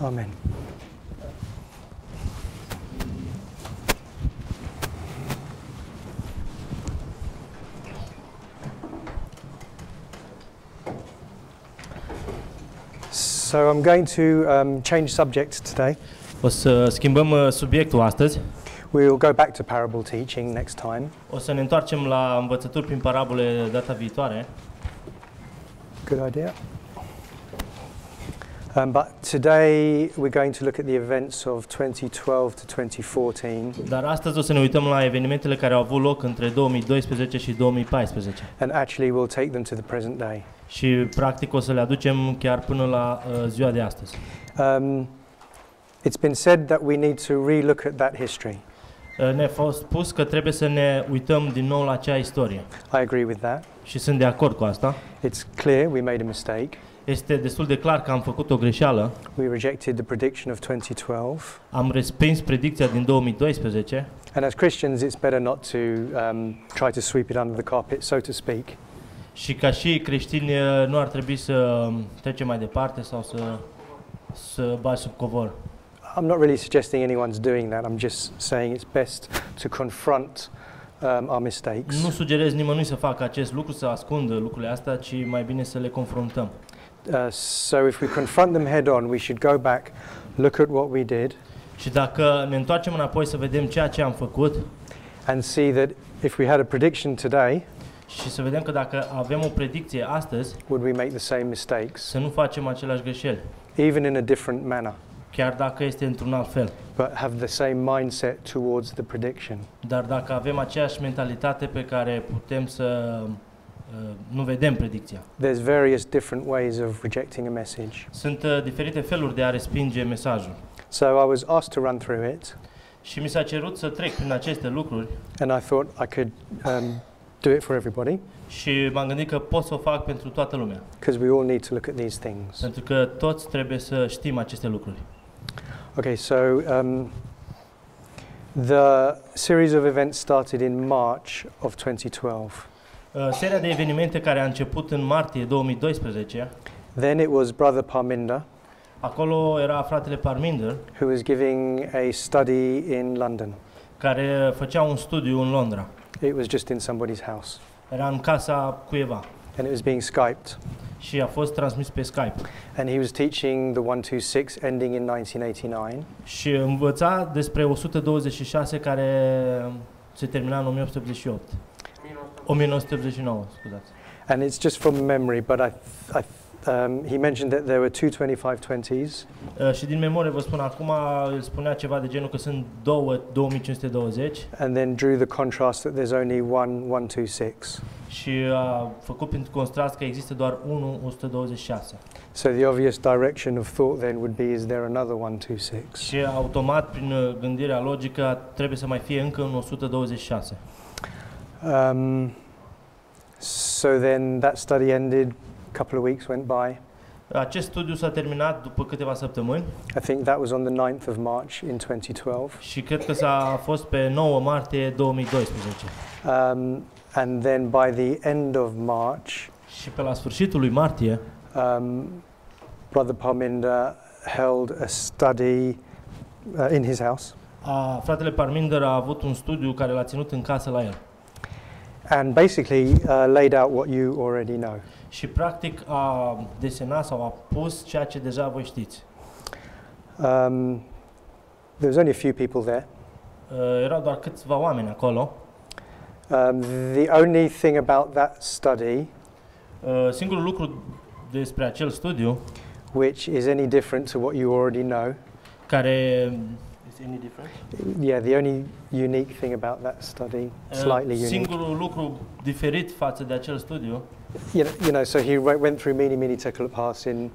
Amen. So I'm going to change subjects today. O să schimbăm subiectul astăzi. We'll go back to parable teaching next time. O să ne întoarcem la învățături prin parabole data viitoare. Good idea. But today we're going to look at the events of 2012 to 2014. Dar astăzi o să ne uităm la evenimentele care au avut loc între 2012 și 2014. And actually we'll take them to the present day. Și practic o să le aducem chiar până la ziua de astăzi. It's been said that we need to relook at that history. Ne-a fost spus că trebuie să ne uităm din nou la acea istorie. I agree with that. Și sunt de acord cu asta. It's clear we made a mistake. Este destul de clar că am făcut o greșeală. We rejected the prediction of 2012. Am respins predicția din 2012. And as Christians, it's better not to try to sweep it under the carpet, so to speak. Și ca și creștini nu ar trebui să trecem mai departe sau să bagi sub covor. I'm not really suggesting anyone's doing that. I'm just saying it's best to confront our mistakes. Nu sugerez nimănui să facă acest lucru, să ascundă lucrurile astea, ci mai bine să le confruntăm. So if we confront them head on, we should go back, look at what we did. Și dacă ne întoarcem înapoi să vedem ceea ce am făcut and see that if we had a prediction today, și să vedem că dacă avem o predicție astăzi, would we make the same mistakes? să nu facem aceleași greșeli, even in a different manner, chiar dacă este într-un alt fel. but have the same mindset towards the prediction. Dar dacă avem aceeași mentalitate pe care putem să nu vedem predicția. There's various different ways of rejecting a message. Sunt diferite feluri de a respinge mesajul. So I was asked to run through it. Și mi s-a cerut să trec prin aceste lucruri. And I thought I could do it for everybody. Și m-am gândit că pot să o fac pentru toată lumea. Because we all need to look at these things. Pentru că toți trebuie să știm aceste lucruri. Okay, so the series of events started in March of 2012. Seria de evenimente care a început în martie 2012. Then it was Brother Parminder. Acolo era fratele Parminder, who was giving a study in London. Care făcea un studiu în Londra. It was just in somebody's house. Era în casa cuiva. And it was being Skyped. Și a fost transmis pe Skype. And he was teaching the 126 ending in 1989. Și învăța despre 126 care se termina în 1988. 1989, scuzați. And it's just from memory, but he mentioned that there were two 2520s. Și din memorie vă spun acum, el spunea ceva de genul că sunt două 2520. And then drew the contrast that there's only one 126. Și a făcut prin contrast că există doar unul 126. So the obvious direction of thought then would be, is there another 126? Și automat prin gândirea logică trebuie să mai fie încă un 126. So then that study ended. A couple of weeks went by. Acest studiu s-a terminat după câteva săptămâni. I think that was on the 9th of March in 2012. Și cred că s-a fost pe 9 martie 2012. And then by the end of March, și pe la sfârșitul lui martie, Brother Parminder held a study in his house. Fratele Parminder a avut un studiu care l-a ținut în casă la el. And basically laid out what you already know. Și practic a desenat sau a pus ceea ce deja voi știți. There was only a few people there. Erau doar câțiva oameni acolo. The only thing about that study, singurul lucru despre acel studiu, which is any different to what you already know, care is any different? Yeah, the only unique thing about that study, slightly unique. Singurul lucru diferit față de acel studiu. You know, so he went through mini tekel parsin.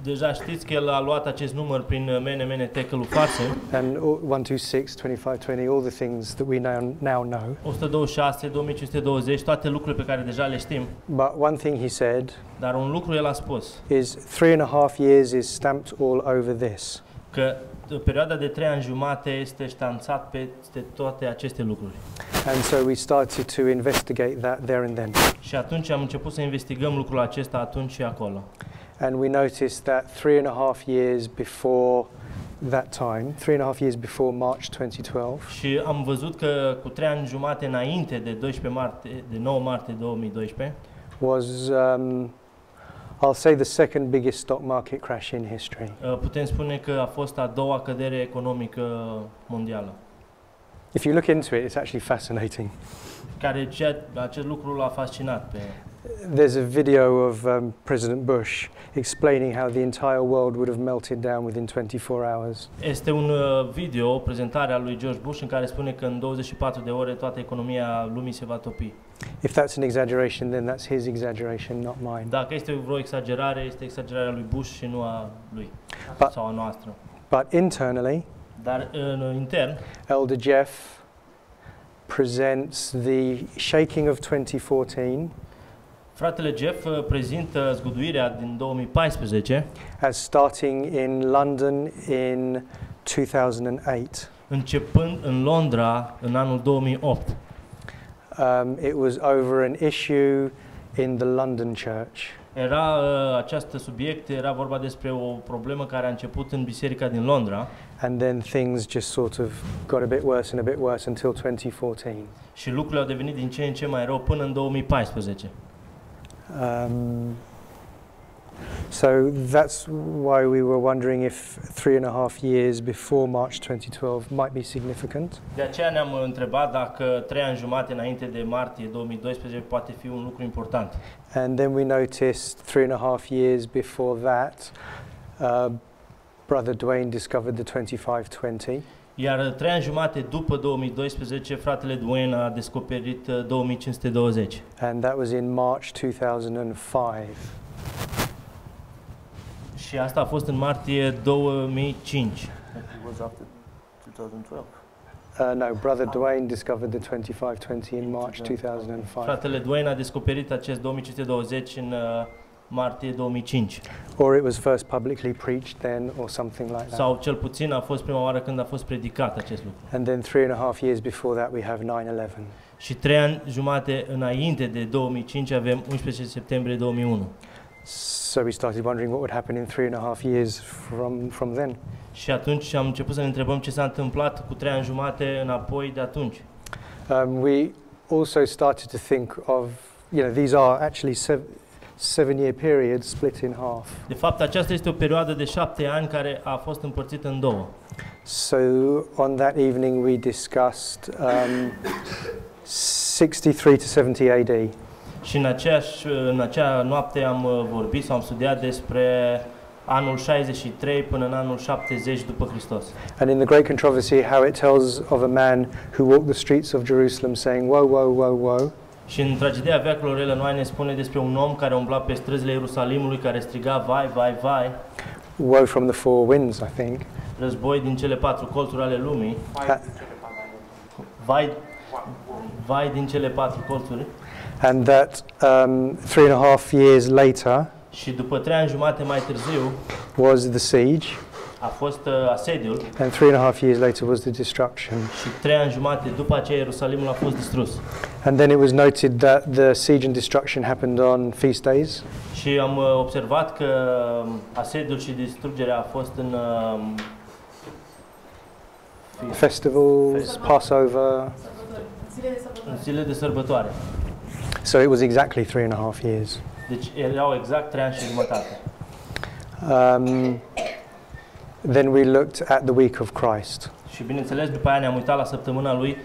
Deja știți că el a luat acest număr prin mene tekelul parsin. And 126, 2520, all the things that we now know. 126, 2520, toate lucrurile pe care deja le știm. But one thing he said, dar un lucru el a spus, is 3.5 years is stamped all over this. Că perioada de 3 ani jumate este ștanțat peste toate aceste lucruri. And so we started to investigate that there and then. Și atunci am început să investigăm lucrul acesta atunci și acolo. And we noticed that 3.5 years before that time, 3.5 years before March 2012, Și am văzut că cu 3 ani jumate înainte de 9 martie 2012, was, I'll say, the second biggest stock market crash in history. putem spune că a fost a doua cădere economică mondială. If you look into it, it's actually fascinating. Acest lucru l-a fascinat pe... There's a video of President Bush explaining how the entire world would have melted down within 24 hours. Este un video, o prezentare a lui George Bush în care spune că în 24 de ore toată economia lumii se va topi. If that's an exaggeration, then that's his exaggeration, not mine. Dacă este vreo exagerare, este exagerarea lui Bush și nu a lui sau a noastră. But internally, dar în intern, Elder Jeff presents the shaking of 2014 fratele Jeff prezintă zguduirea din 2014 as starting in London in 2008. Începând în Londra în anul 2008. It was over an issue in the London church. Acest subiect era vorba despre o problemă care a început în biserica din Londra. And then things just sort of got a bit worse and a bit worse until 2014. Și lucrurile au devenit din ce în ce mai rău până în 2014. So that's why we were wondering if 3.5 years before March 2012 might be significant. De aceea ne-am întrebat dacă 3 ani jumate înainte de martie 2012 poate fi un lucru important. And then we noticed 3.5 years before that, Brother Dwayne discovered the 2520. Iar 3 ani jumate după 2012, fratele Dwayne a descoperit 2520. And that was in March 2005. Și asta a fost în martie 2005. It was after 2012. No, Brother Dwayne discovered the 2520 in March 2005. Fratele Dwayne a descoperit acest 2520 în martie 2005. Or it was first publicly preached then, or something like that. Sau cel puțin a fost prima oară când a fost predicat acest lucru. And then 3.5 years before that we have 9/11. Și 3 ani jumate înainte de 2005 avem 11 septembrie 2001. So we started wondering what would happen in 3.5 years from then. Și atunci am început să ne întrebăm ce s-a întâmplat cu 3 ani jumate înapoi de atunci. We also started to think of, these are actually 7-year periods split in half. De fapt, aceasta este o perioadă de 7 ani care a fost împărțită în două. So on that evening we discussed 63 to 70 AD. Și în acea noapte am vorbit sau am studiat despre anul 63 până în anul 70 după Hristos. And in the great controversy, how it tells of a man who walked the streets of Jerusalem saying, "Woe, woe, woe, woe." Și în tragedia veacurilor Ellen ne spune despre un om care umbla pe străzile Ierusalimului, care striga vai, vai, vai. Woe from the four winds, I think. Război din cele 4 colțuri ale lumii. Vai din cele 4 colțuri. And that 3.5 years later, și după 3 ani jumate mai târziu, was the siege. A fost asediul. And 3.5 years later was the destruction. Și 3 ani jumate după aceea Ierusalimul a fost distrus. And then it was noted that the siege and destruction happened on feast days. Și am observat că asediul și distrugerea a fost în festivals, Passover. În zile de sărbătoare. So it was exactly 3.5 years. Deci erau exact 3 ani și jumătate. Then we looked at the week of Christ. Și bineînțeles, după aia ne-am uitat la săptămâna lui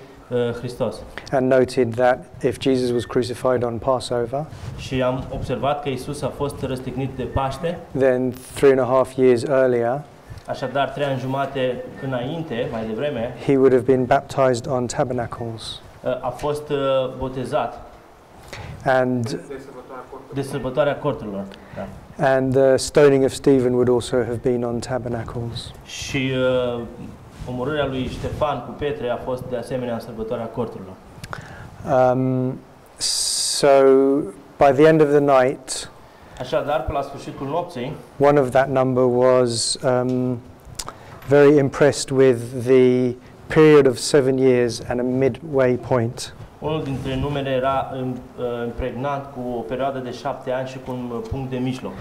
Hristos. And noted that if Jesus was crucified on Passover, și am observat că Isus a fost răstignit de Paște, then 3.5 years earlier, așadar 3 ani jumate înainte, mai devreme, he would have been baptized on tabernacles. A fost botezat. And de sărbătoarea corturilor. Da. And the stoning of Stephen would also have been on tabernacles. Și omorârea lui Ștefan cu pietre a fost de asemenea în sărbătoarea corturilor. So by the end of the night, așadar, pe la sfârșitul nopții, one of that number was very impressed with the period of 7 years and a midway point. Unul dintre numere era impregnat cu o perioadă de 7 ani și cu un punct de mijloc.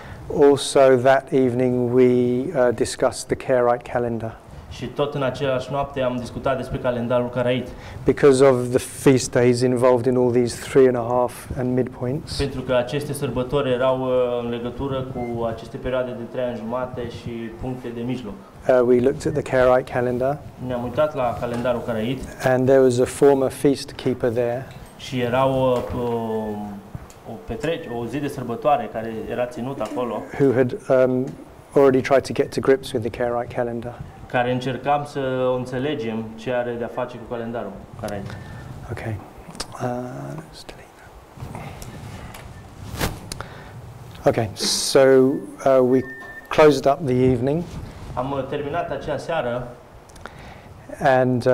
Also that evening we discussed the Karaite calendar. Și tot în aceeași noapte am discutat despre calendarul Karaite. Because of the feast days involved in all these 3.5 and midpoints. Pentru că aceste sărbători erau în legătură cu aceste perioade de 3 ani jumate și puncte de mijloc. We looked at the Karaite calendar. Ne-am uitat la calendarul Karaite. And there was a former feast keeper there. Și era o zi de sărbătoare care era ținută acolo. Who had already tried to get to grips with the Karaite calendar. Care încercam să înțelegem ce are de a face cu calendarul Karaite. Okay. Let's delete that. Okay, so we closed up the evening. Am terminat acea seară. And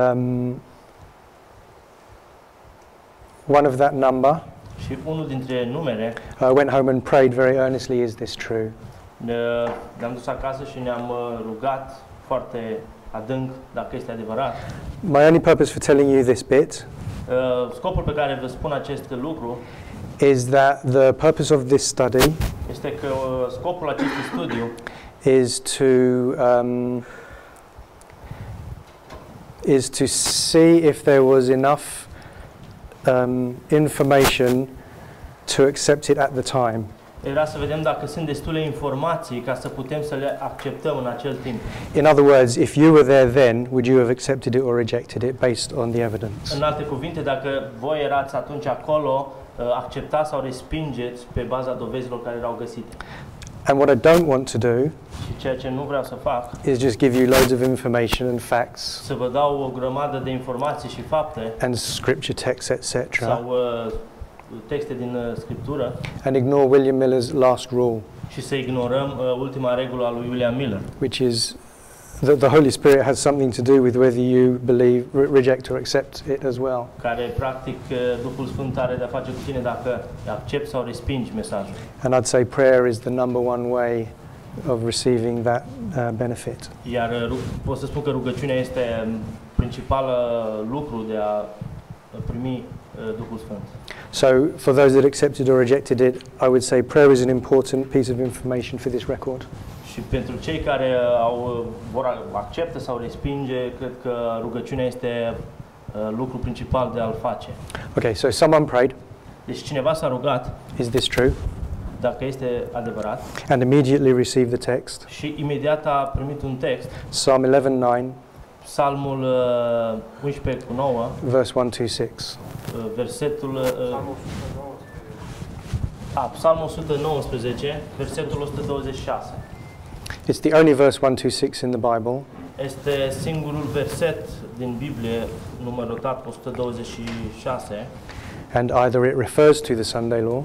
one of that number și unul dintre numere went home and prayed very earnestly, is this true? Ne-am dus acasă și ne-am rugat foarte adânc dacă este adevărat. My only purpose for telling you this bit scopul pe care vă spun acest lucru is that the purpose of this study este că scopul acestui studiu is to see if there was enough information to accept it at the time. Era să vedem dacă sunt destule informații ca să putem să le acceptăm în acel timp. In other words, if you were there then, would you have accepted it or rejected it based on the evidence? În alte cuvinte, dacă voi erați atunci acolo, acceptați sau respingeți pe baza dovezilor care erau găsite. And what I don't want to do și ceea ce nu vreau să fac is just give you loads of information and facts să vă dau o grămadă de informații și fapte and scripture texts, etc. sau texte din Scriptură and ignore William Miller's last rule, și să ignorăm ultima regulă a lui William Miller, which is that the Holy Spirit has something to do with whether you believe, reject or accept it as well. Care practic Duhul Sfânt are de a face cu tine dacă accepti sau respingi mesajul. And I'd say prayer is the number one way of receiving that benefit. Iar pot să spun că rugăciunea este principalul lucru de a primi Duhul Sfânt. So, for those that accepted or rejected it, I would say prayer is an important piece of information for this record. Și pentru cei care acceptă sau respinge, cred că rugăciunea este lucru principal de a-l face. Okay, so someone prayed. Deci cineva s-a rugat. Is this true? Dacă este adevărat. And immediately received the text. Și imediat a primit un text. Psalm 11:9. Psalmul 11:9. Verse 126. Versetul Psalmul 119, versetul 126. It's the only verse 126 in the Bible. Este singurul verset din Biblie numărat 126. And either it refers to the Sunday law,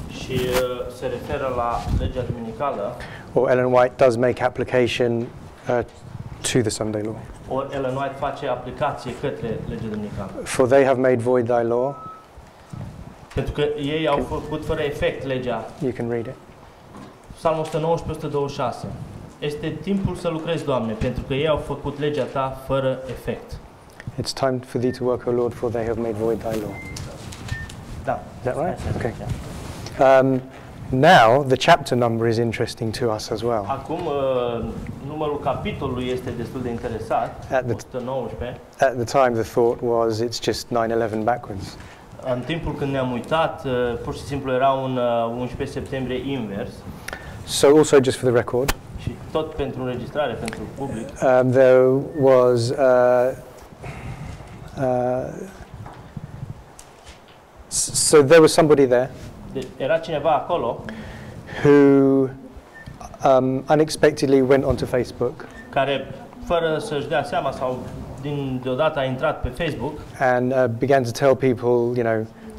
și se referă la legea duminicală, or Ellen White does make application to the Sunday law. Or Ellen White face aplicație către legea duminicală. For they have made void thy law. Pentru că ei au făcut fără efect legea. You can read it. Psalmul 119:126. Este timpul să lucrezi, Doamne, pentru că ei au făcut legea ta fără efect. It's time for thee to work, O Lord, for they have made void thy law. Da. Is that right? Okay. Now the chapter number is interesting to us as well. Acum numărul capitolului este destul de interesant. 119. At the time the thought was it's just 9/11 backwards. În timpul când ne-am uitat, pur și simplu era un 11 septembrie invers. So also just for the record. Și tot pentru înregistrare, pentru public. There was so there was somebody there. Era cineva acolo who unexpectedly went onto Facebook. Care fără să-și dea seama sau deodată a intrat pe Facebook and began to tell people,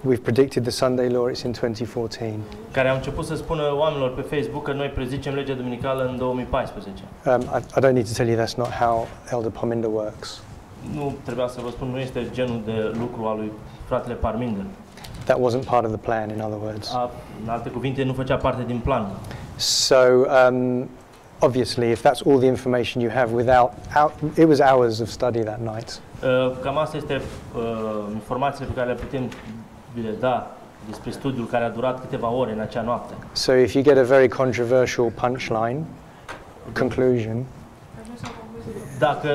we've predicted the Sunday law, it's in 2014. Care au început să spună oamenilor pe Facebook că noi prezicem legea duminicală în 2014. I don't need to tell you that's not how Elder Parminder works. Nu trebuia să vă spun, nu este genul de lucru al lui fratele Parminder. That wasn't part of the plan, in other words. În alte cuvinte, nu făcea parte din plan. So obviously, if that's all the information you have it was hours of study that night. Cam asta este informațiile pe care le putem le da despre studiul care a durat câteva ore în acea noapte. So if you get a very controversial punchline, conclusion, Dacă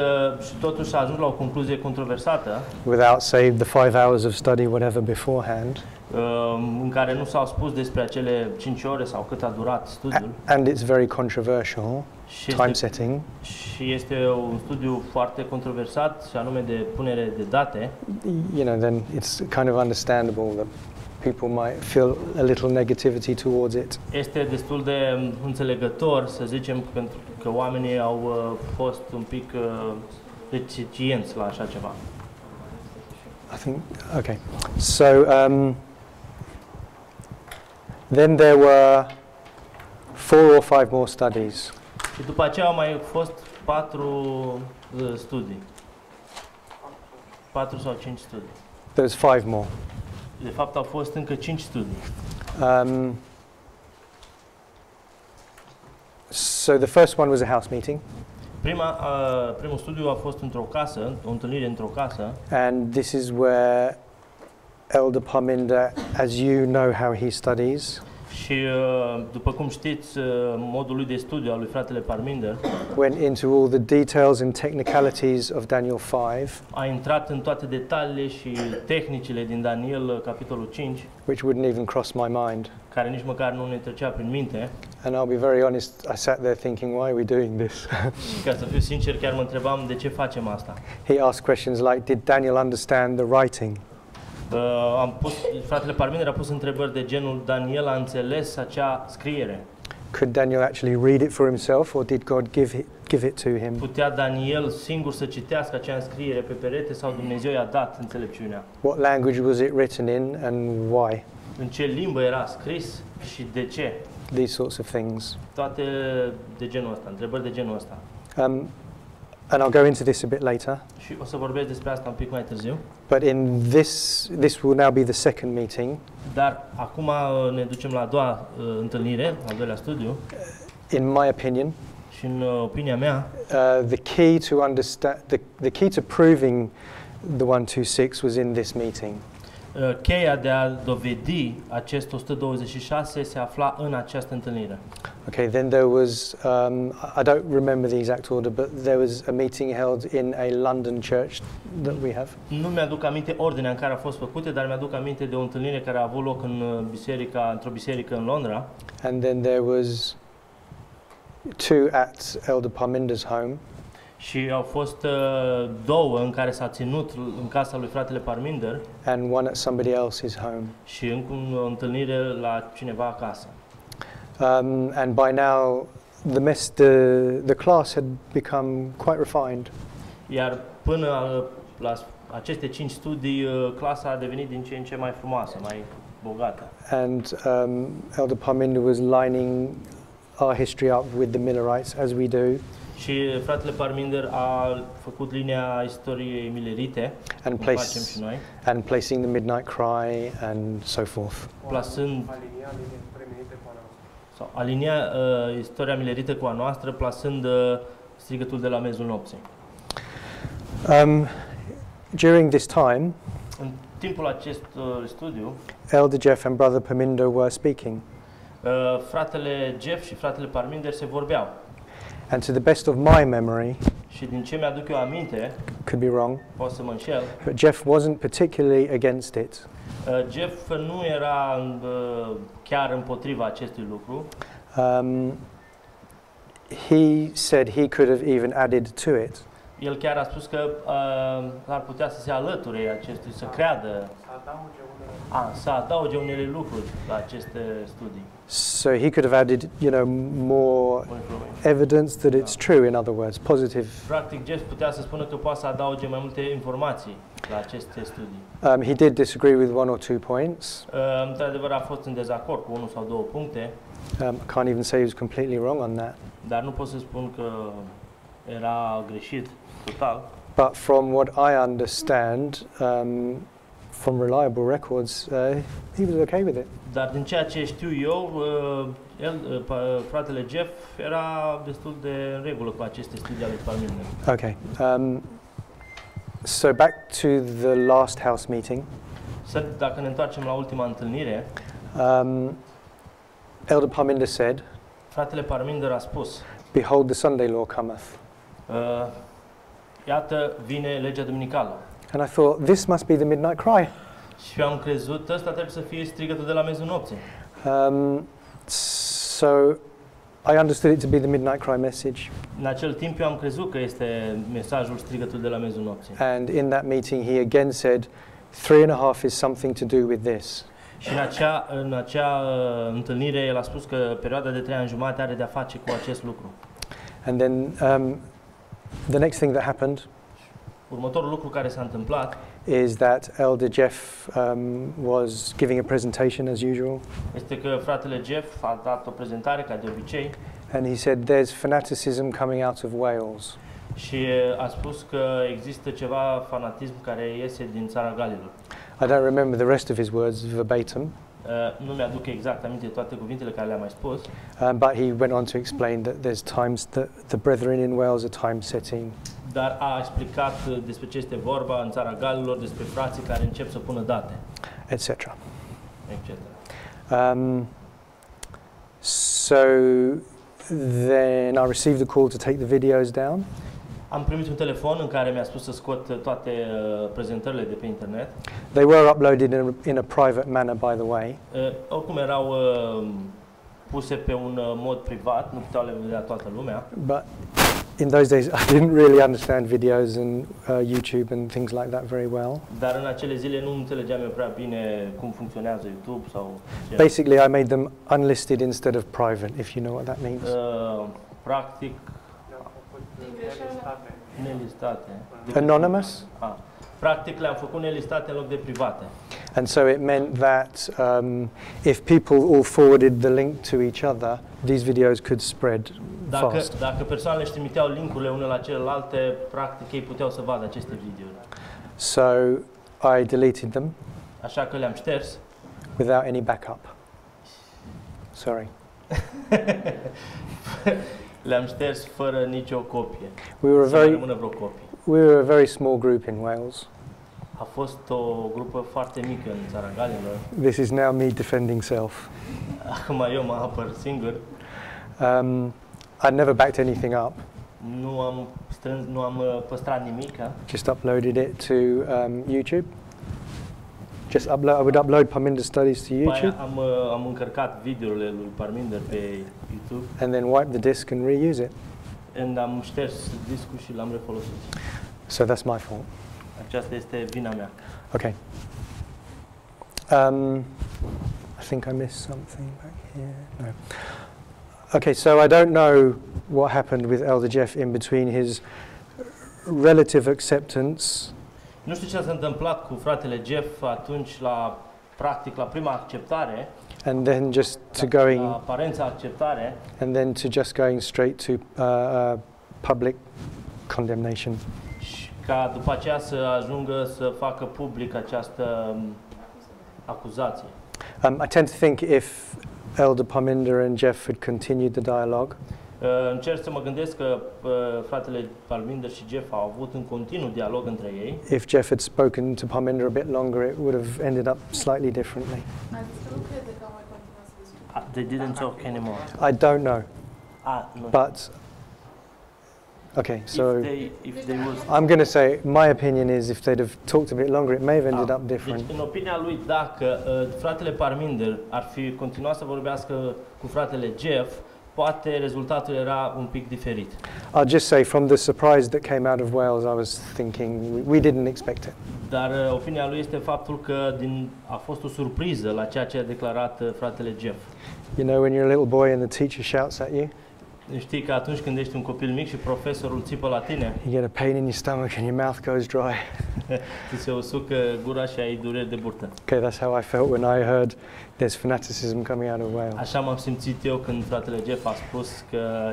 și totuși s-a ajuns la o concluzie controversată, without, say, the 5 hours of study, whatever, beforehand, în care nu s-au spus despre acele 5 ore sau cât a durat studiul, and it's very controversial, time setting, și este un studiu foarte controversat, și anume de punere de date, then it's kind of understandable that people might feel a little negativity towards it. este destul de înțelegător, să zicem, pentru că oamenii au fost un pic reticenți la așa ceva. I think, okay. So, then there were 4 or 5 more studies. Și după aceea au mai fost 4 studii. 4 sau 5 studii. There was 5 more. De fapt, au fost încă 5 studii. So the first one was a house meeting. Primul studiu a fost într-o casă, o întâlnire într-o casă. And this is where Elder Parminder, as you know how he studies, Și după cum știți, modul lui de studiu al lui fratele Parminder went into all the details and technicalities of Daniel 5, a intrat în toate detaliile și tehnicile din Daniel, capitolul 5, which wouldn't even cross my mind. care nici măcar nu ne trecea prin minte. And I'll be very honest, I sat there thinking, why are we doing this? Și ca să fiu sincer, chiar mă întrebam de ce facem asta. He asked questions like, did Daniel understand the writing? Fratele Parminder a pus întrebări de genul: Daniel a înțeles acea scriere? Could Daniel actually read it for himself, or did God give it to him? Putea Daniel singur să citească acea scriere pe perete sau Dumnezeu i-a dat înțelepciunea? What language was it written in, and why? În ce limbă era scris și de ce? These sorts of things. Toate de genul ăsta, întrebări de genul ăsta. And I'll go into this a bit later. Și o să vorbesc despre asta un pic mai târziu. But in this will now be the second meeting. Dar acum ne ducem la a doua întâlnire, al doilea studiu. In my opinion, și în opinia mea, the key to understand the key to proving the 126 was in this meeting. Cheia de a dovedi acest 126 se afla în această întâlnire. Okay, then there was, I don't remember the exact order, but there was a meeting held in a London church that we have. Nu mi-aduc aminte ordinea în care a fost făcute, dar mi-aduc aminte de o întâlnire care a avut loc într-o biserică în Londra. And then there was 2 at Elder Parminder's home. Și au fost 2 în care s-a ținut în casa lui fratele Parminder. And 1 at somebody else's home. Și încă o întâlnire la cineva acasă. And by now the class had become quite refined. Iar până la aceste 5 studii, clasa a devenit din ce în ce mai frumoasă, mai bogată. And Elder Parminder was lining our history up with the Millerites, as we do. Și fratele Parminder a făcut linia istoriei milerite, and facem și noi. And placing the midnight cry and so forth. Plasând sau alinia istoria milerită cu a noastră, plasând strigătul de la mezul nopții. During this time, în timpul acestui studiu, Elder Jeff and Brother Parminder were speaking. Fratele Jeff și fratele Parminder se vorbeau. And to the best of my memory, și din ce mi-aduc eu aminte, could be wrong, pot să mă înșel, but Jeff wasn't particularly against it. Jeff nu era chiar împotriva acestui lucru. He said he could have even added to it. El chiar a spus că ar putea să se alăture acestui, să creadă, să adauge unele lucruri la aceste studii. So he could have added, more evidence that it's true, in other words, positive. Practic, Jeff putea să spună că poate să adauge mai multe informații la aceste studii. He did disagree with 1 or 2 points. Într-adevăr, a fost în dezacord cu 1 sau 2 puncte. I can't even say he was completely wrong on that. Dar nu pot să spun că era greșit total. But from what I understand, from reliable records, he was okay with it. Dar din ceea ce știu eu, fratele Jeff era destul de în regulă cu aceste studii ale Parminder. Okay. So back to the last house meeting. Dacă ne întoarcem la ultima întâlnire, Elder Parminder said, fratele Parminder a spus, "Behold, the Sunday law cometh." Iată, vine legea duminicală. And I thought, this must be the midnight cry. Și eu am crezut, ăsta trebuie să fie strigătul de la miezul nopții. So I understood it to be the midnight cry message. În acel timp eu am crezut că este mesajul strigătul de la miezul nopții. And in that meeting he again said, 3.5 is something to do with this. Și în acea întâlnire el a spus că perioada de 3 ani jumate are de-a face cu acest lucru. And then the next thing that happened Următorul lucru care s-a întâmplat is that Elder Jeff was giving a presentation as usual. Este că fratele Jeff a dat o prezentare ca de obicei. And he said there's fanaticism coming out of Wales. Și a spus că există ceva fanatism care iese din țara Galilor. I don't remember the rest of his words verbatim. Nu mi-aduc exact aminte toate cuvintele care le-am mai spus. But he went on to explain that there's times that the brethren in Wales are time setting. Dar a explicat despre ce este vorba în țara Galilor, despre frații care încep să pună date, etc. etc. So then I received the call to take the videos down. Am primit un telefon în care mi-a spus să scot toate prezentările de pe internet. They were uploaded in a private manner, by the way. Oricum erau puse pe un mod privat, nu puteau le vedea toată lumea. But in those days, I didn't really understand videos and YouTube and things like that very well. Dar în acele zile nu înțelegeam eu prea bine cum funcționează YouTube sau ce. Basically, I made them unlisted instead of private, if you know what that means. Practic nelistate. Anonymous? Practic le-am făcut nelistate în loc de private. And so it meant that if people all forwarded the link to each other, these videos could spread fast. Dacă persoanele își trimiteau link-urile unele la celelalte, practic ei puteau să vadă aceste videouri. So I deleted them. Așa că le-am șters. Without any backup. Sorry. Le-am șters fără nicio copie. We were a very small group in Wales. A fost o grupă foarte mică în țara Galilor. This is now me defending self. Acum eu mă apăr singur. I never backed anything up. Nu am păstrat nimic. Just uploaded it to YouTube. I would upload Parminder studies to YouTube. Am încărcat videourile lui Parminder pe YouTube. And then wipe the disk and reuse it. And am șters discul și l-am refolosit. So that's my fault. Aceasta este vina mea. Okay. I think I missed something back here. No. Okay, so I don't know what happened with Elder Jeff in between his relative acceptance. Nu știu ce s-a întâmplat cu fratele Jeff atunci la prima acceptare. And then just to going. La aparența acceptare. And then to just going straight to public condemnation. Și ca după aceea să ajungă să facă public această acuzație. I tend to think if Elder Parminder and Jeff had continued the dialogue. Încerc să mă gândesc că fratele Parminder și Jeff au avut în continuu dialog între ei. If Jeff had spoken to Parminder a bit longer, it would have ended up slightly differently. They didn't talk anymore. I don't know. No. But okay, so if they was, I'm going to say my opinion is if they'd have talked a bit longer, it may have ended up different. Deci, în opinia lui, dacă fratele Parminder ar fi continuat să vorbească cu fratele Jeff, poate rezultatul era un pic diferit. I'll just say from the surprise that came out of Wales, I was thinking we didn't expect it. Dar opinia lui este faptul că a fost o surpriză la ceea ce a declarat fratele Jeff. You know when you're a little boy and the teacher shouts at you? Știi că atunci când ești un copil mic și profesorul țipă la tine, you get a pain in your stomach and your mouth goes dry. Ți se usucă gura și ai dureri de burtă. Okay, that's how I felt when I heard there's fanaticism coming out of Wales. Așa m-am simțit eu când fratele Jeff a spus că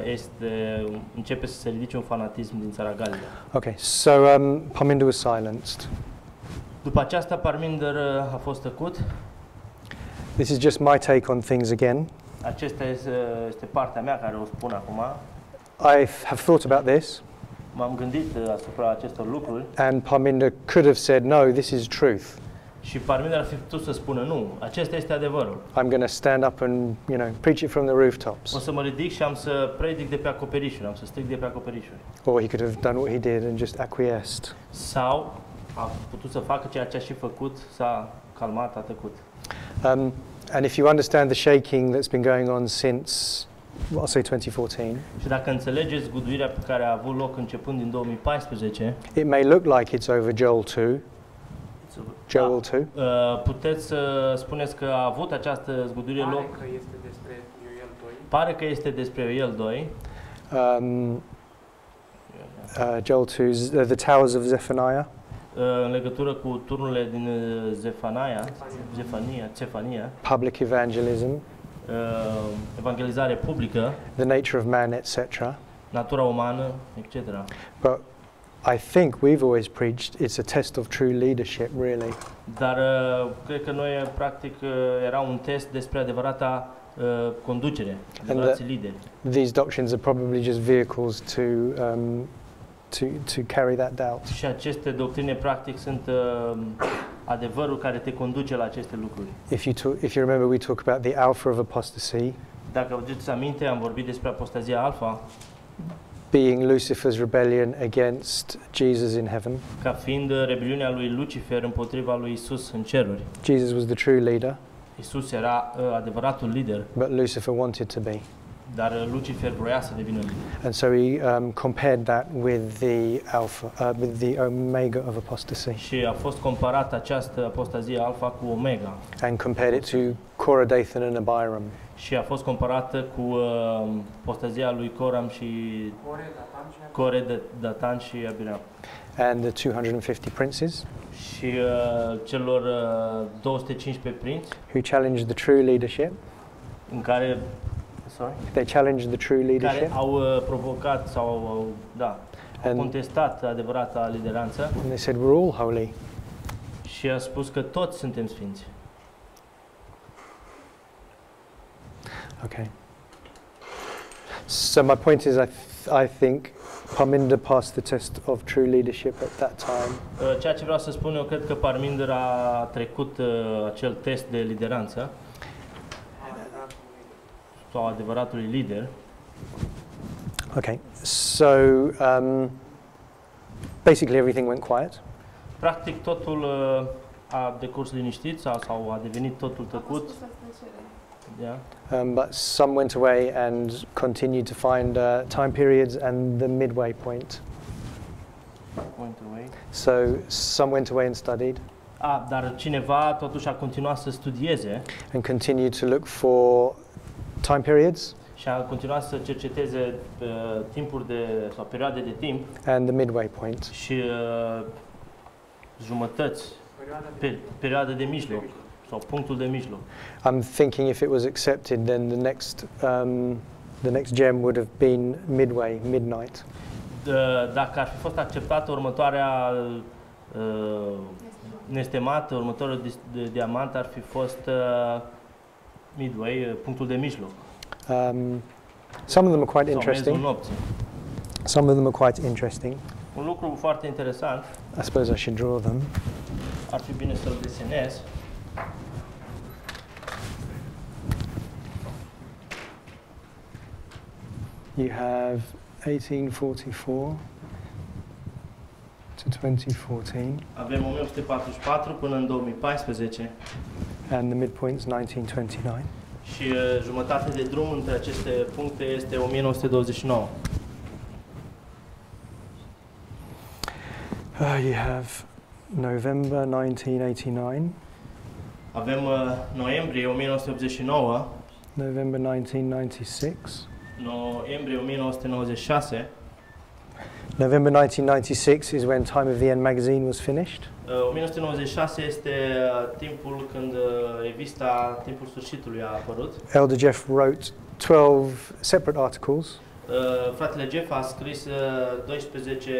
începe să se ridice un fanatism din țara Galilor. Okay, so Parminder was silenced. După aceasta, Parminder a fost tăcut. This is just my take on things again. Acesta este partea mea care o spun acum. I have thought about this, M-am gândit asupra acestor lucruri and Parminder could have said, no, this is truth. și Parminder ar fi putut să spună nu, acesta este adevărul. I'm going to stand up and, preach it from the O rooftops. să mă ridic și am să predic de pe acoperișuri, am să strig de pe acoperișuri. Or he could have done what he did and just acquiesced. Sau a putut să facă ceea ce a și făcut, s-a calmat, a tăcut. And if you understand the shaking that's been going on since, I'll say 2014, Și dacă înțelegeți zguduirea pe care a avut loc începând din 2014, it may look like it's over Joel 2, Joel 2, puteți să spuneți că a avut această zguduire loc. Pare că este despre Ioel 2. Joel 2, the towers of Zephaniah. În legătură cu turnurile din Zefania, Public evangelism, evangelizare publică, the nature of man, etc. natura umană, etc. But I think we've always preached it's a test of true leadership, really. Dar cred că noi, practic, era un test despre adevărata conducere, adevărații lideri. These doctrines are probably just vehicles to carry that doubt. Și aceste doctrine, practic, sunt adevărul care te conduce la aceste lucruri. If you remember, we talk about the alpha of apostasy, Dacă vă aduceți aminte, am vorbit despre apostazia alfa, being Lucifer's rebellion against Jesus in heaven. ca fiind rebeliunea lui Lucifer împotriva lui Isus în ceruri. Jesus was the true leader, Isus era adevăratul lider, but Lucifer wanted to be. dar Lucifer vroia să devină lider. And so he compared that with the alpha, with the omega of apostasy, Și a fost comparată această apostazie alfa cu omega. and compared it to Korah, Dathan, and Abiram. Și a fost comparată cu apostazia lui Coram și Core, Datan și Abiram. And the 250 princes Și celor 215 prinți who challenged the true leadership. în care They challenged the true care leadership, au provocat sau au contestat adevărata lideranță and they said, we're all holy. și a spus că toți suntem sfinți. Okay. So my point is, I think Parminder passed the test of true leadership at that time. Ceea ce vreau să spun eu, cred că Parminder a trecut acel test de lideranță sau adevăratului lider. Okay. So basically everything went quiet. Practic totul a decurs liniștit sau a devenit totul tăcut. Yeah. But some went away and continued to find time periods and the midway point. Went away. So some went away and studied, Dar cineva totuși a continuat să studieze and continued to look for time periods și a continuat să cerceteze timpuri sau perioade de timp and the midway point. și jumătăți, perioada de mijloc sau punctul de mijloc. I'm thinking if it was accepted, then the next gem would have been midway, midnight. Dacă ar fi fost acceptată următoarea nestemată, următorul diamant ar fi fost midway, punctul de mijloc. Some of them are quite Sau interesting. mezul nopții. Some of them are quite interesting. Un lucru foarte interesant, I suppose I should draw them. ar fi bine să-l desenez. You have 1844 to 2014, Avem 1844 până în 2014 and the midpoint's 1929. și jumătate de drum între aceste puncte este 1929. You have November 1989, Avem noiembrie 1989, November 1996. noiembrie 1996. November 1996 is when Time of the End magazine was finished. 1996 este timpul când revista Timpul Sfârșitului a apărut. Elder Jeff wrote 12 separate articles Fratele Jeff a scris 12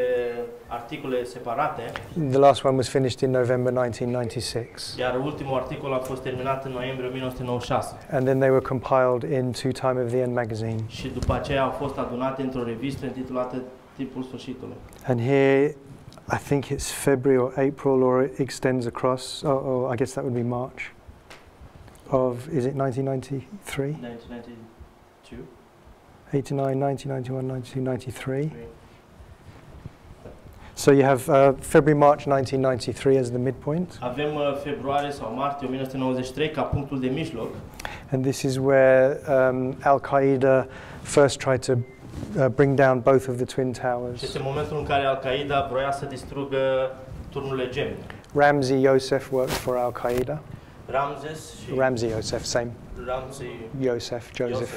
articole separate. The last one was finished in November 1996. Iar ultimul articol a fost terminat în noiembrie 1996. And then they were compiled into Time of the End magazine. Și după aceea au fost adunate într-o revistă intitulată Timpul Sfârșitului. And here, I think it's February or April, or it extends across, I guess that would be March of, is it 1993? 1992. 89, 90, 91, 92, 93. So you have February, March 1993 as the midpoint. Avem februarie sau martie 1993 ca punctul de mijloc. And this is where Al-Qaeda first tried to bring down both of the twin Și towers. este momentul în care Al-Qaeda vroia să distrugă turnurile gemene. Ramzi Youssef worked for Al-Qaeda. Ramzi Youssef, same. Joseph.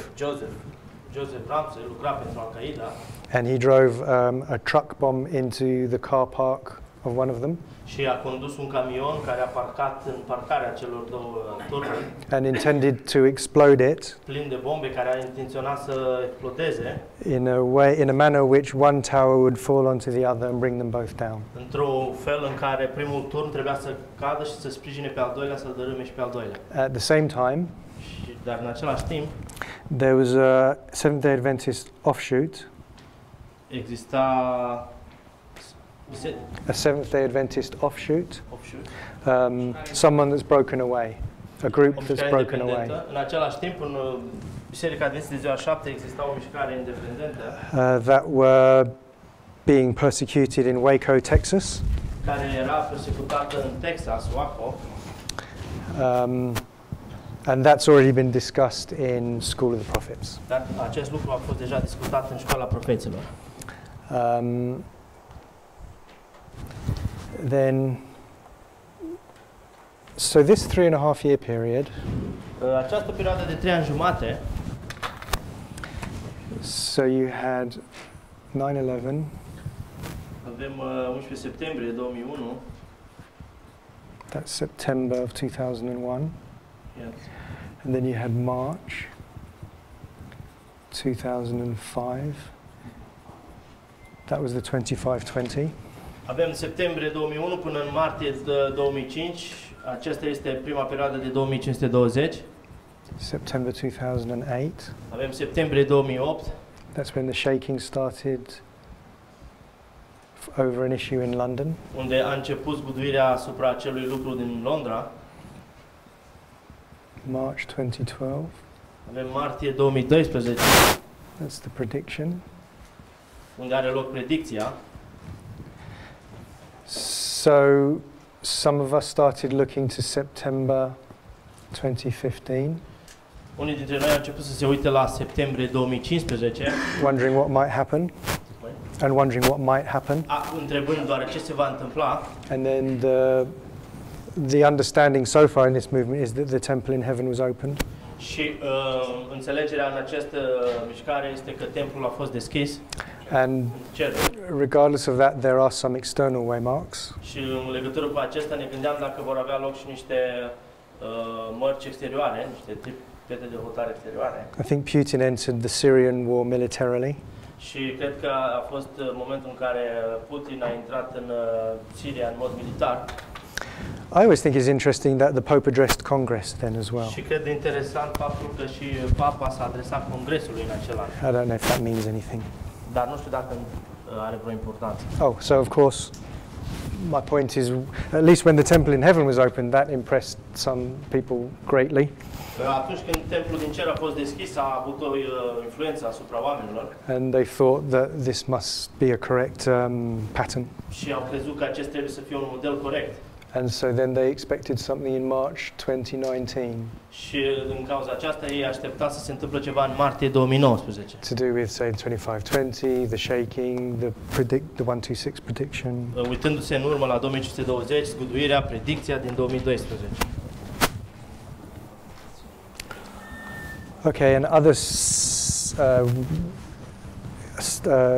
Joseph Ramsey lucra pentru Al-Qaeda. And he drove a truck bomb into the car park of one of them. Și a condus un camion care a parcat în parcarea celor două turnuri. And intended to explode it Plin de bombe, care a intenționat să explodeze in a manner which one tower would fall onto the other and bring them both down. într-un fel în care primul turn trebuia să cadă și să sprijine pe al doilea, să-l dărâme și pe al doilea. At the same time, Dar în același timp there was a Seventh-day Adventist offshoot, exista a Seventh-day Adventist offshoot, someone that's broken away, a group o that's mișcare broken away, independentă. În același timp, în Biserica Adventistă de ziua 7 exista o mișcare independentă that were being persecuted in Waco, Texas. care era persecutată în Texas, Waco. And that's already been discussed in School of the Prophets. Dar acest lucru a fost deja discutat în școala profeților. Then, so this 3.5 year period, Această perioadă de 3 ani jumate, so you had 9/11, avem 11 septembrie 2001, that's September of 2001, yes. and then you had March 2005, that was the 2520. Avem septembrie 2001 până în martie 2005, aceasta este prima perioadă de 2520. September 2008, Avem septembrie 2008, that's when the shaking started over an issue in London. unde a început zguduirea asupra acelui lucru din Londra. March 2012, Avem martie 2012, that's the prediction. unde are loc predicția. So some of us started looking to September 2015, Unii dintre noi au început să se uite la septembrie 2015, wondering what might happen, and wondering what might happen. Întrebând doar ce se va întâmpla. And then the understanding so far in this movement is that the temple in heaven was opened. Și înțelegerea în această mișcare este că templul a fost deschis. And regardless of that, there are some external waymarks. Și în legătură cu acesta ne gândeam dacă vor avea loc și niște mărci exterioare, niște pietre de hotare exterioare. I think Putin entered the Syrian war militarily. Și cred că a fost momentul în care Putin a intrat în Siria în mod militar. I always think it's interesting that the Pope addressed Congress then as well. Și cred interesant faptul că și Papa s-a adresat Congresului în acel an. I don't know if that means anything. Dar nu știu dacă are vreo importanță. Oh, so of course, my point is, at least when the temple in heaven was opened, that impressed some people greatly. Atunci când templul din cer a fost deschis, a avut o influență asupra oamenilor. And they thought that this must be a correct pattern. Și au crezut că acest trebuie să fie un model corect. And so then they expected something in March 2019. Și din cauza aceasta ei aștepta să se întâmple ceva în martie 2019. To do with, say, 2520, the shaking, the 126 prediction. Uitându-se în urmă la 2520, zguduirea, predicția din 2012. Okay, and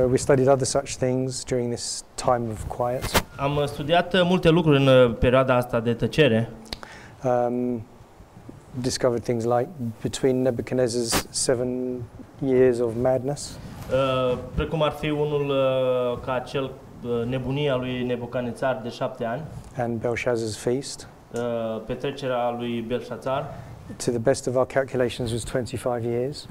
we studied other such things during this time of quiet. Am studiat multe lucruri în perioada asta de tăcere. Discovered things like between Nebuchadnezzar's 7 years of madness. Precum ar fi unul ca acel nebunia lui Nebucanețar de 7 ani, and Belshazzar's feast. petrecerea lui Belșațar. To the best of our calculations was 25 years.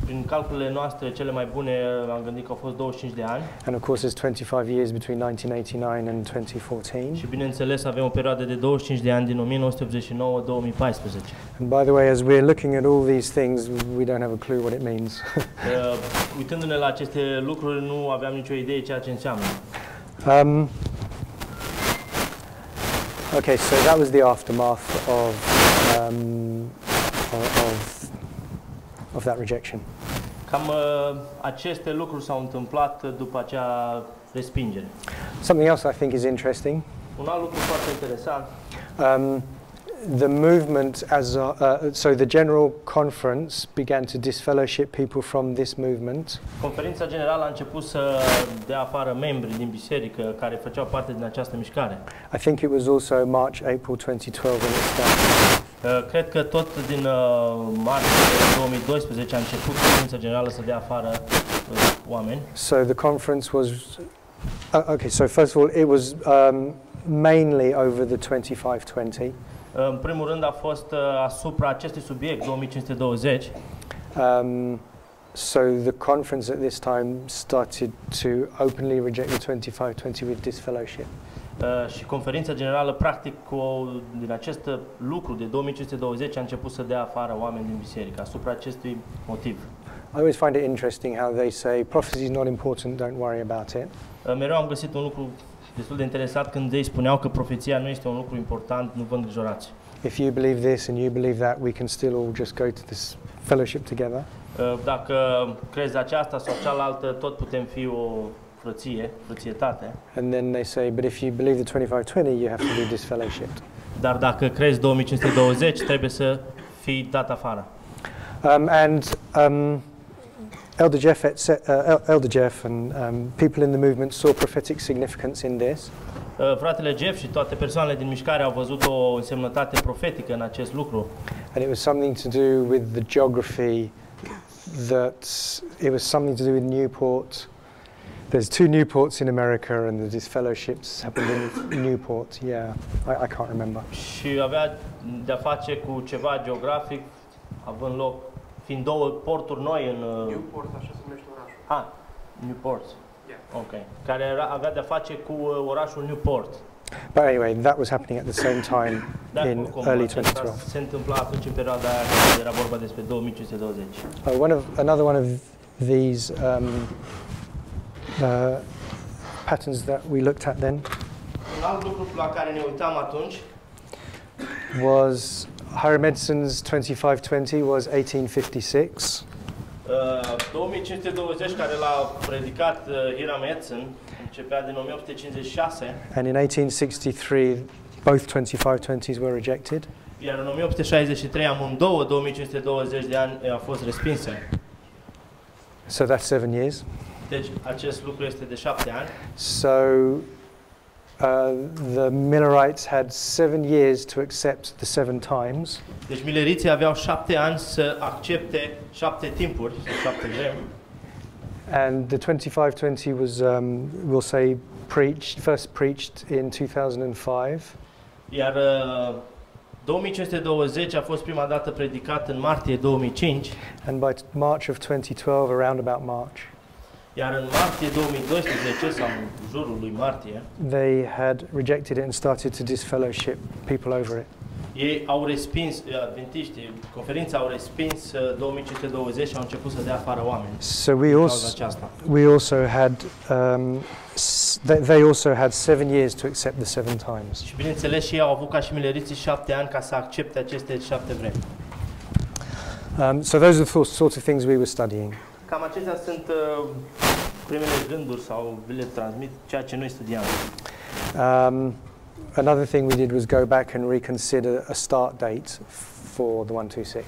Prin calculele noastre cele mai bune am gândit că au fost 25 de ani. And of course there's 25 years between 1989 and 2014. Și bineînțeles avem o perioadă de 25 de ani din 1989-2014. And by the way, as we're looking at all these things, we don't have a clue what it means. Uitându-ne la aceste lucruri, nu aveam nicio idee ceea ce înseamnă. Okay, so that was the aftermath of that rejection. Cam aceste lucruri s-au întâmplat după acea respingere. Something else I think is interesting. Un alt lucru foarte interesant. The movement so the General Conference began to disfellowship people from this movement. Conferința generală a început să dea afară membri din biserică care făceau parte din această mișcare. I think it was also March, April 2012 when it started. Cred că tot din martie 2012 a început conferința generală să dea afară oameni. So the conference was okay, so first of all it was mainly over the 2520. În primul rând a fost asupra acestui subiect 2520. So the conference at this time started to openly reject the 2520 with disfellowship. Și conferința generală practic din acest lucru de 2520 a început să dea afară oameni din biserică asupra acestui motiv. I always find it interesting how they say prophecy is not important, don't worry about it. Mereu am găsit un lucru destul de interesant când ei spuneau că profeția nu este un lucru important, nu vă îngrijorați. If you believe this and you believe that, we can still all just go to this fellowship together. Dacă crezi aceasta sau cealaltă, tot putem fi o frățietate. And then they say, but if you believe the 2520, you have to be disfellowshipped. Dar dacă crezi 2520, trebuie să fii dat afară. Elder Jeff and people in the movement saw prophetic significance in this. Fratele Jeff și toate persoanele din mișcare au văzut o însemnătate profetică în acest lucru. And it was something to do with the geography, it was something to do with Newport. There's 2 Newports in America and these fellowships happened in Newport. Yeah, I can't remember. Și avea de-a face cu ceva geografic, având loc, fiind 2 porturi noi în... Newport, așa se numește orașul. Newport. Yeah. Ok. Care avea de-a face cu orașul Newport. But anyway, that was happening at the same time in early 2012. Se întâmpla atunci în perioada aia când era vorba despre 2520. Another one of these patterns that we looked at then Un alt lucru la care ne uitam atunci was Hiram Edson's 2520 was 1856. 2520 care l-a predicat Hiram Edson începea din 1856. And in 1863 both 2520s were rejected. Iar în 1863 amândouă 2520 de ani a fost respinse. So that's 7 years. Deci acest lucru este de 7 ani. So the Millerites had 7 years to accept the 7 times. Deci mileriții aveau 7 ani să accepte 7 timpuri, 7 vremi. And the 2520 was, we'll say, first preached in 2005. Iar 2520 a fost prima dată predicat în martie 2005. And by March of 2012, around about March, iar în martie 2012 sau în jurul lui martie, they had rejected it and started to disfellowship people over it. Ei au respins, adventiștii, conferința au respins 2520 și au început să dea afară oameni. So we also had they also had 7 years to accept the 7 times. Și bineînțeles și ei au avut ca și mileriții 7 ani ca să accepte aceste 7 vremi. So those are the sort of things we were studying. Cam acestea sunt primele gânduri sau vi le transmit ceea ce noi studiam. Another thing we did was go back and reconsider a start date for the 126.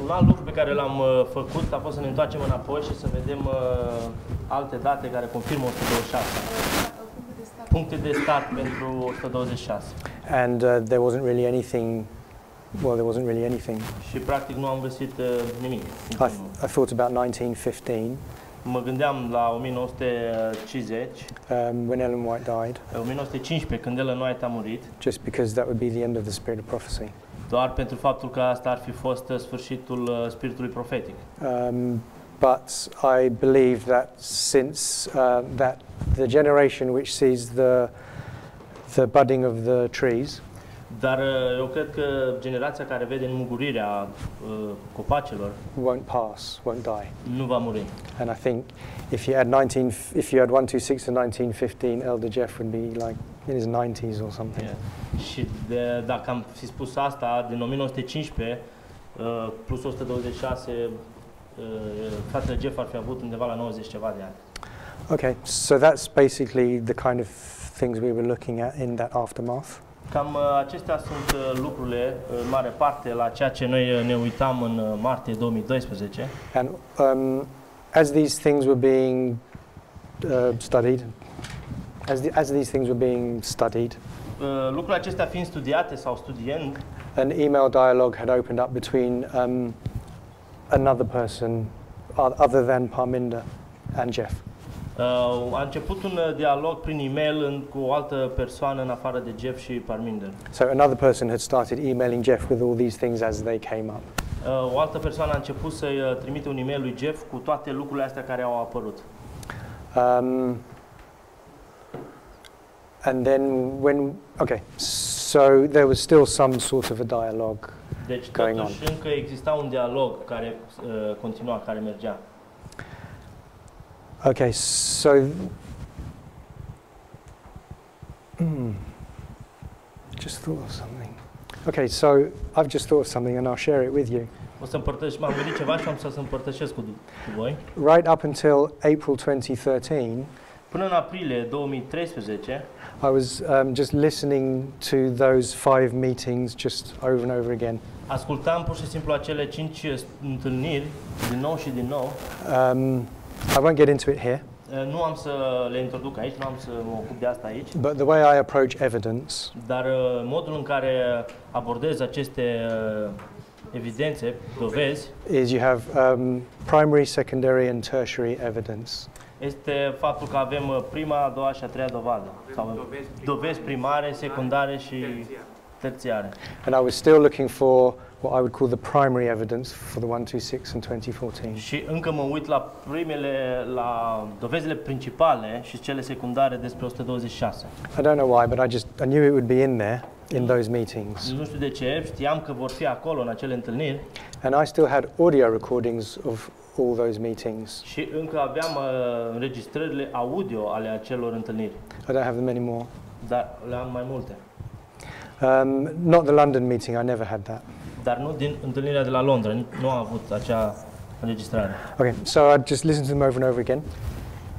Un alt lucru pe care l-am făcut a fost să ne întoarcem înapoi și să vedem alte date care confirmă 126. Puncte de start pentru 126. And there wasn't really anything well, there wasn't really anything. Și practic nu am găsit nimic. I thought about 1915, Mă gândeam la 1950, when Ellen White died, 1915, când Ellen White a murit, just because that would be the end of the spirit of prophecy. doar pentru faptul că asta ar fi fost sfârșitul spiritului profetic. But I believe that since that the generation which sees the budding of the trees, Dar eu cred că generația care vede înmugurirea copacelor won't pass, won't die. nu va muri. And I think if you add 126 to 1915, Elder Jeff would be like in his 90s or something. Și dacă am fi spus asta, din 1915 plus 126, fratele Jeff ar fi avut undeva la 90 ceva de ani. Okay, so that's basically the kind of things we were looking at in that aftermath. Cam acestea sunt lucrurile, în mare parte, la ceea ce noi ne uitam în martie 2012. And as these things were being studied, as these things were being studied, Lucrurile acestea fiind studiate sau studiind, an email dialogue had opened up between another person other than Parminder and Jeff. A început un dialog prin e-mail cu o altă persoană în afară de Jeff și Parminder. So another person had started emailing Jeff with all these things as they came up. O altă persoană a început să-i trimite un e-mail lui Jeff cu toate lucrurile astea care au apărut. And then so there was still some sort of a dialogue Deci going on. totuși încă exista un dialog care continua, care mergea. Okay, so just thought of something. Okay, so I've just thought of something and I'll share it with you. O să m-am gândit ceva și am să împărtășesc cu voi. Right up until April 2013, Până în aprilie 2013, I was just listening to those 5 meetings just over and over again. ascultam pur și simplu acele 5 întâlniri din nou și din nou. I won't get into it here. Nu am să le introduc aici, nu am să mă ocup de asta aici, But the way I approach evidence dar modul în care abordez aceste evidențe, dovezi, is you have primary, secondary and tertiary evidence. este faptul că avem prima, a doua și a treia dovadă. Sau dovezi primare, secundare și terțiare. And I was still looking for what I would call the primary evidence for the 126 and 2014. Și încă mă uit la la dovezile principale și cele secundare despre 126. I don't know why, but I knew it would be in there in those meetings. Nu știu de ce, știam că vor fi acolo în acele întâlniri. And I still had audio recordings of all those meetings. Și încă aveam înregistrările audio ale acelor întâlniri. I don't have them anymore. Dar le am mai multe. Not the London meeting, I never had that. Dar nu din întâlnirea de la Londra, nu am avut acea înregistrare. Okay, so I just listened to them over and over again.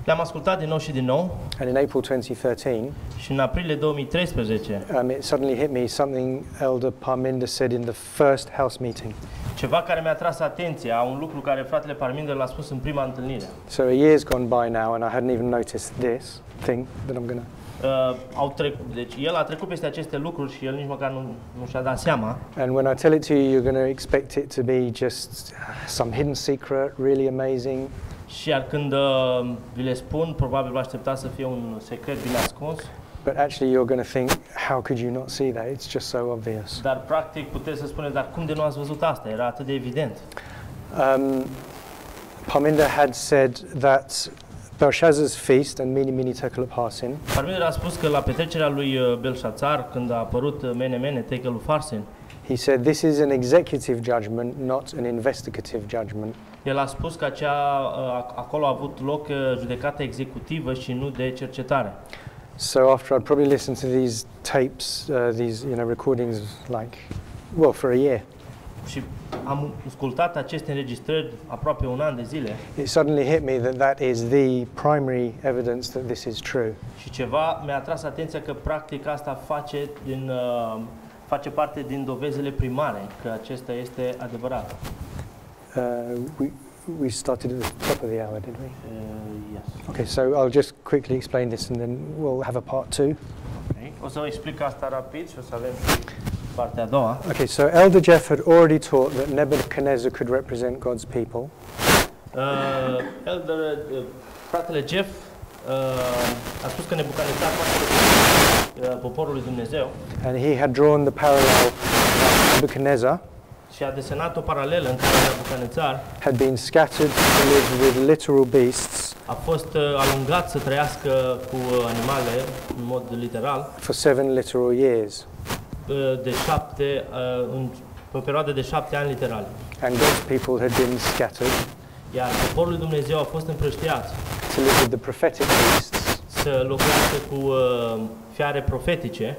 Le-am ascultat din nou și din nou. And in April 2013, Și în aprilie 2013, it suddenly hit me something Elder Parminder said in the first house meeting. ceva care mi-a tras atenția, un lucru care fratele Parminder l-a spus în prima întâlnire. So a year's gone by now and I hadn't even noticed this thing that I'm gonna. Deci el a trecut peste aceste lucruri și el nici măcar nu și-a dat seama. And when I tell it to you, you're going to expect it to be just some hidden secret, really amazing. Și iar când vi le spun, probabil vă așteptați să fie un secret bine ascuns. But actually you're going to think, how could you not see that? It's just so obvious. Dar practic puteți să spuneți, dar cum de nu ați văzut asta? Era atât de evident. Parminder had said that Belshazzar's feast and Mini Mini Tekel Parsin Parminder a spus că la petrecerea lui Belșațar, când a apărut Mene Mene Tekel Parsin, he said this is an executive judgment, not an investigative judgment. el a spus că acolo a avut loc judecată executivă și nu de cercetare. So after I'd probably listened to these tapes, these recordings for a year. Și am ascultat aceste înregistrări aproape un an de zile. It suddenly hit me that is the primary evidence that this is true. Și ceva mi-a atras atenția că practic asta face parte din dovezile primare, că acesta este adevărat. We started at the top of the hour, did we? Yes. Okay, so I'll just quickly explain this and then we'll have a part 2. Okay. O să explic asta rapid și o să avem și partea a doua. Okay, so Elder Jeff had already taught that Nebuchadnezzar could represent God's people. Fratele Jeff a spus că Nebucadnețar poate poporul lui Dumnezeu. And he had drawn the parallel that Nebuchadnezzar Și a desenat o paralelă în care Nebucadnețar had been scattered to live with literal beasts a fost alungat să trăiască cu animale în mod literal for 7 literal years. Pe o perioadă de 7 ani literale. And God's people had been scattered Iar poporul lui Dumnezeu a fost împrăștiat to live with the prophetic beasts să locuiască cu fiare profetice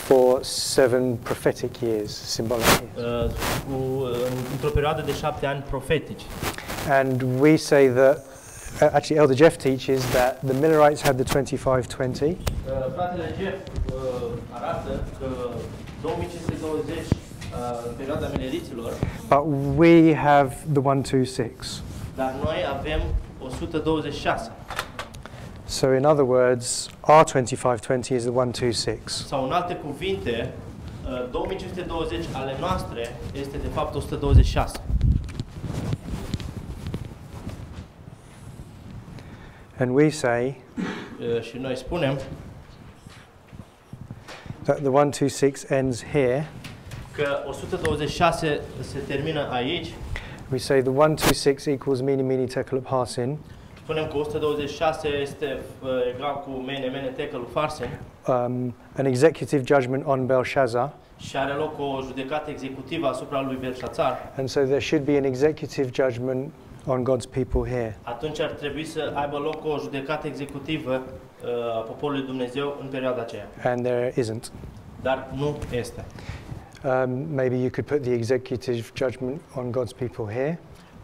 for 7 prophetic years, symbolic years. Într-o perioadă de 7 ani profetici. And we say that, actually Elder Jeff teaches that the Millerites had the 25-20. Fratele Jeff arată că 2520 în perioada mileriților, But we have the 126. dar noi avem 126. So in other words, our 25-20 is the 126. Sau în alte cuvinte, 2520 ale noastre este de fapt 126. And we say Și noi spunem that the 126 ends here. că 126 se termină aici. We say the 126 equals mini mini tekel upharsin. Spunem că 126 este egal cu mene mene tekel upharsin. An executive judgment on Belshazzar. Și are loc o judecată executivă asupra lui Belșațar. And so there should be an executive judgment on God's people here. Atunci ar trebui să aibă loc o judecată executivă a poporului Dumnezeu în perioada aceea. And there isn't. Dar nu este. Maybe you could put the executive judgment on God's people here.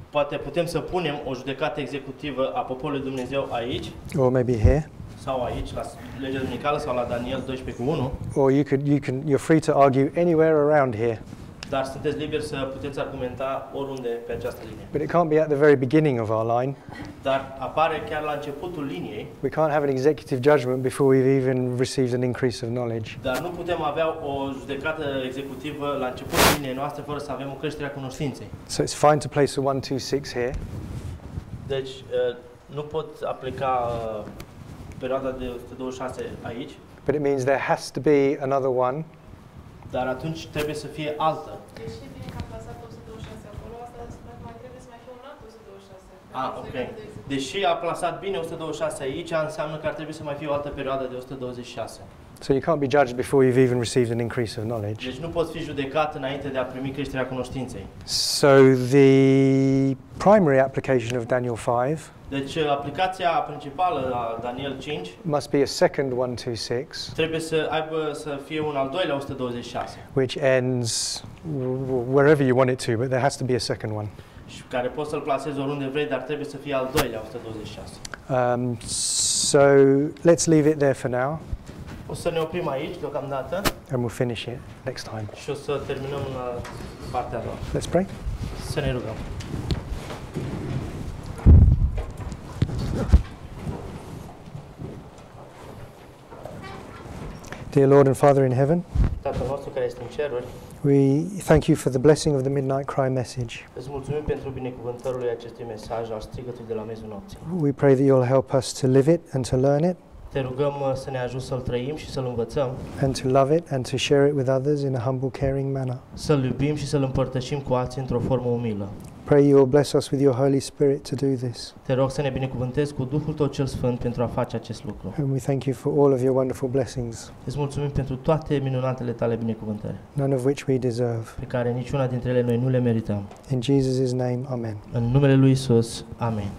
Poate putem să punem o judecată executivă a poporului Dumnezeu aici. Or maybe here. Sau aici, la legea duminicală sau la Daniel 12:1. Or you're free to argue anywhere around here. Dar sunteți liberi să puteți argumenta oriunde pe această linie. But it can't be at the very beginning of our line. Dar apare chiar la începutul liniei. We can't have an executive judgment before we've even received an increase of knowledge. Dar nu putem avea o judecată executivă la începutul liniei noastre fără să avem o creștere a cunoștinței. So it's fine to place the 126 here. Deci nu pot aplica perioada de 126 aici. But it means there has to be another one. Dar atunci trebuie să fie altă. Deși bine că am plasat 126 acolo, asta mai trebuie să mai fie un alt 126. Ok. Deși a plasat bine 126 aici, înseamnă că ar trebui să mai fie o altă perioadă de 126. So you can't be judged before you've even received an increase of knowledge. Deci nu poți fi judecat înainte de a primi creșterea cunoștinței. So the primary application of Daniel 5 Deci aplicația principală la Daniel 5 must be a second 126, trebuie să fie un al doilea 126. which ends wherever you want it to, but there has to be a second one. Și care poți să-l plasezi oriunde vrei, dar trebuie să fie al doilea 126. So let's leave it there for now, O să ne oprim aici deocamdată and we'll finish it next time. și o să terminăm în partea a doua. Let's pray. Să ne rugăm. Dear Lord and Father in heaven, Tatăl nostru care este în ceruri, we thank you for the blessing of the midnight cry message. îți mulțumim pentru binecuvântările acestui mesaj al strigătului de la miezul nopții. We pray that you'll help us to live it and to learn it Te rugăm să ne ajut să-l trăim și să-l învățăm, and to love it and to share it with others in a humble, caring manner. să-l iubim și să-l împărtășim cu alții într-o formă umilă. Pray you will bless us with your Holy Spirit to do this. Te rog să ne binecuvântezi cu Duhul Tău cel Sfânt pentru a face acest lucru. And we thank you for all of your wonderful blessings, Îți mulțumim pentru toate minunatele Tale binecuvântări, none of which we deserve. pe care niciuna dintre ele noi nu le merităm. In Jesus' name, amen. În numele lui Isus, amin.